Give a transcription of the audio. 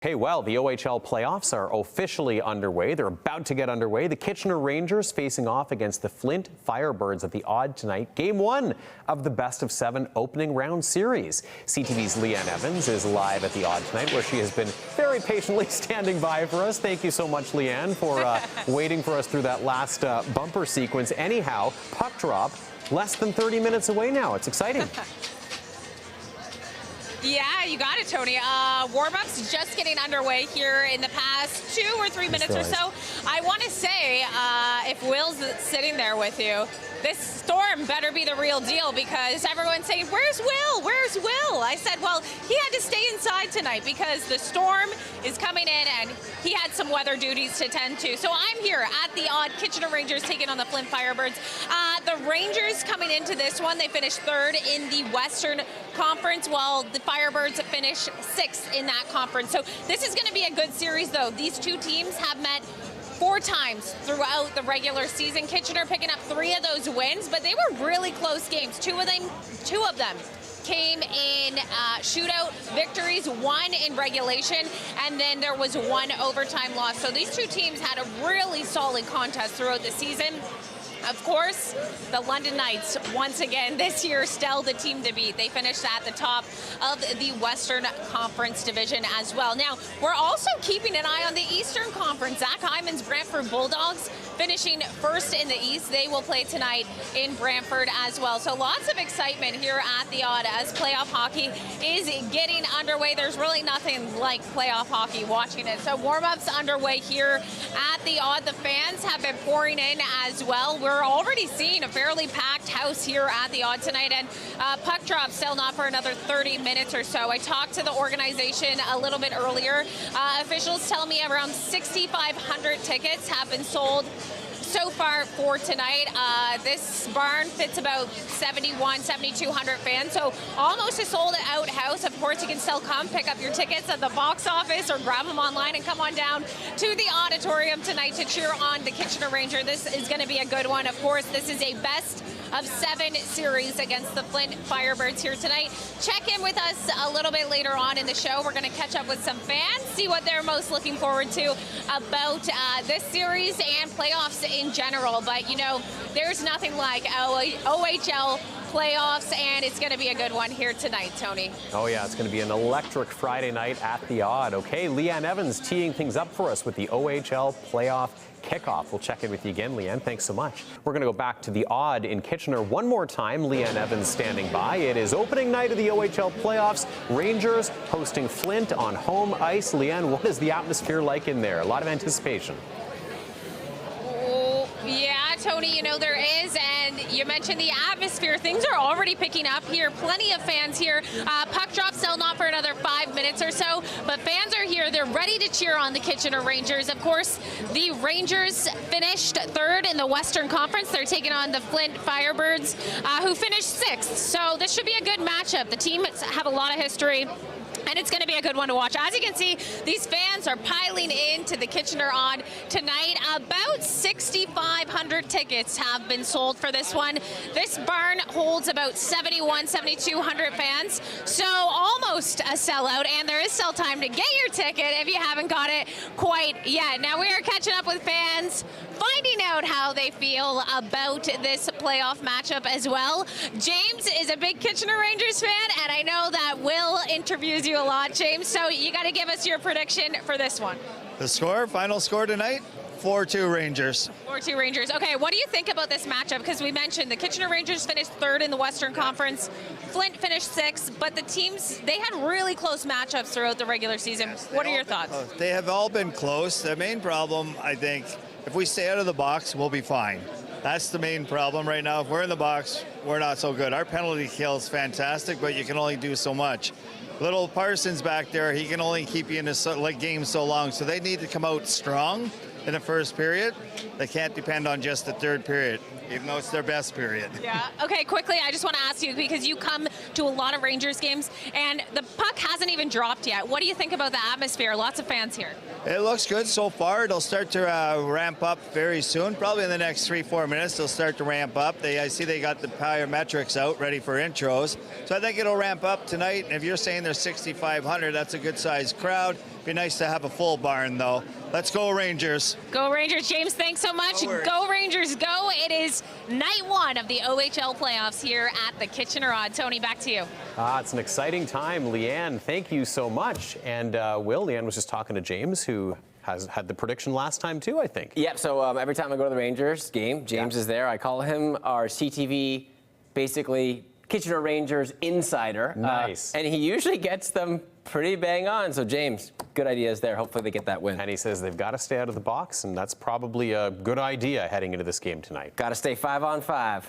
Hey, well, the OHL playoffs are officially underway. They're about to get underway. The Kitchener Rangers facing off against the Flint Firebirds at the Odd tonight. Game 1 of the best-of-7 opening round series. CTV's Leanne Evans is live at the Odd tonight, where she has been very patiently standing by for us. Thank you so much, Leanne, for waiting for us through that last bumper sequence. Anyhow, puck drop less than 30 minutes away now. It's exciting. Yeah, you got it, Tony. Warm-ups just getting underway here in the past 2 or 3 minutes or so. I want to say, if Will's sitting there with you, this storm better be the real deal, because everyone's saying, where's Will? Where's Will? I said, well, he had to stay inside tonight because the storm is coming in and he had some weather duties to tend to. So I'm here at the Odd, Kitchener Rangers taking on the Flint Firebirds. The Rangers coming into this one, they finished 3rd in the Western Conference, while the Firebirds finished 6th in that conference. So this is going to be a good series, though. These two teams have met 4 times throughout the regular season. Kitchener picking up 3 of those wins, but they were really close games. Two of them came in shootout victories, 1 in regulation, and then there was 1 overtime loss. So these two teams had a really solid contest throughout the season. Of course, the London Knights, once again this year, still the team to beat. They finished at the top of the Western Conference division as well. Now, we're also keeping an eye on the Eastern Conference. Zach Hyman's Brantford Bulldogs finishing 1st in the East. They will play tonight in Brantford as well. So lots of excitement here at the Odd as playoff hockey is getting underway. There's really nothing like playoff hockey watching it. So warm-ups underway here at the Odd. The fans have been pouring in as well. We're already seeing a fairly packed house here at the Odd tonight, and puck drop still not for another 30 minutes or so. I talked to the organization a little bit earlier. Officials tell me around 6,500 tickets have been sold so far for tonight. This barn fits about 7,200 fans, so almost a sold-out house. Of course, you can still come pick up your tickets at the box office or grab them online and come on down to the auditorium tonight to cheer on the Kitchener Ranger. This is going to be a good one. Of course, this is a best-of-7 series against the Flint Firebirds here tonight. Check in with us a little bit later on in the show. We're going to catch up with some fans, see what they're most looking forward to about this series and playoffs in general. But, you know, there's nothing like OHL playoffs, and it's going to be a good one here tonight, Tony. Oh, yeah, it's going to be an electric Friday night at the Odd. Okay, Leanne Evans teeing things up for us with the OHL playoff kickoff. We'll check in with you again, Leanne. Thanks so much. We're going to go back to the Odd in Kitchener one more time. Leanne Evans standing by. It is opening night of the OHL playoffs. Rangers hosting Flint on home ice. Leanne, what is the atmosphere like in there? A lot of anticipation. Yeah, Tony, you know, there is, and you mentioned the atmosphere. Things are already picking up here. Plenty of fans here. Puck drop still not for another 5 minutes or so, but fans are here. They're ready to cheer on the Kitchener Rangers. Of course, the Rangers finished 3rd in the Western Conference. They're taking on the Flint Firebirds, who finished 6th. So this should be a good matchup. The teams have a lot of history, and it's going to be a good one to watch. As you can see, these fans are piling into the Kitchener Odd tonight. About 6,500 tickets have been sold for this one. This barn holds about 7,200 fans, so almost a sellout, and there is still time to get your ticket if you haven't got it quite yet. Now we are catching up with fans, finding out how they feel about this playoff matchup as well. James is a big Kitchener Rangers fan, and I know that Will interviews you a lot, James, so you got to give us your prediction for this one. The score, final score tonight, 4-2 Rangers. 4-2 Rangers. Okay, what do you think about this matchup? Because we mentioned the Kitchener Rangers finished 3rd in the Western Conference. Flint finished 6th, but the teams, they had really close matchups throughout the regular season. What are your thoughts? They have all been close. The main problem, I think, if we stay out of the box, we'll be fine. That's the main problem right now. If we're in the box, we're not so good. Our penalty kill is fantastic, but you can only do so much. Little Parsons back there, he can only keep you in the game so long, so they need to come out strong in the first period. They can't depend on just the 3rd period, even though it's their best period. Yeah. Okay, quickly, I just want to ask you, because you come to a lot of Rangers games, and the puck hasn't even dropped yet. What do you think about the atmosphere? Lots of fans here. It looks good so far. It'll start to ramp up very soon. Probably in the next 3-4 minutes, they'll start to ramp up. I see they got the biometrics out ready for intros. So I think it'll ramp up tonight. And if you're saying there's 6,500, that's a good-sized crowd. Be nice to have a full barn, though. Let's go, Rangers. Go Rangers. James, thanks so much. Go Rangers, go. It is night one of the OHL playoffs here at the Kitchener Odd. Tony, back to you. It's an exciting time. Leanne, thank you so much. And Leanne was just talking to James, who has had the prediction last time too, I think. Yep, so every time I go to the Rangers game, James is there. I call him our CTV, basically Kitchener Rangers insider. Nice. And he usually gets them pretty bang on. So James, good ideas there. Hopefully they get that win. And he says they've got to stay out of the box, and that's probably a good idea heading into this game tonight. Got to stay 5-on-5.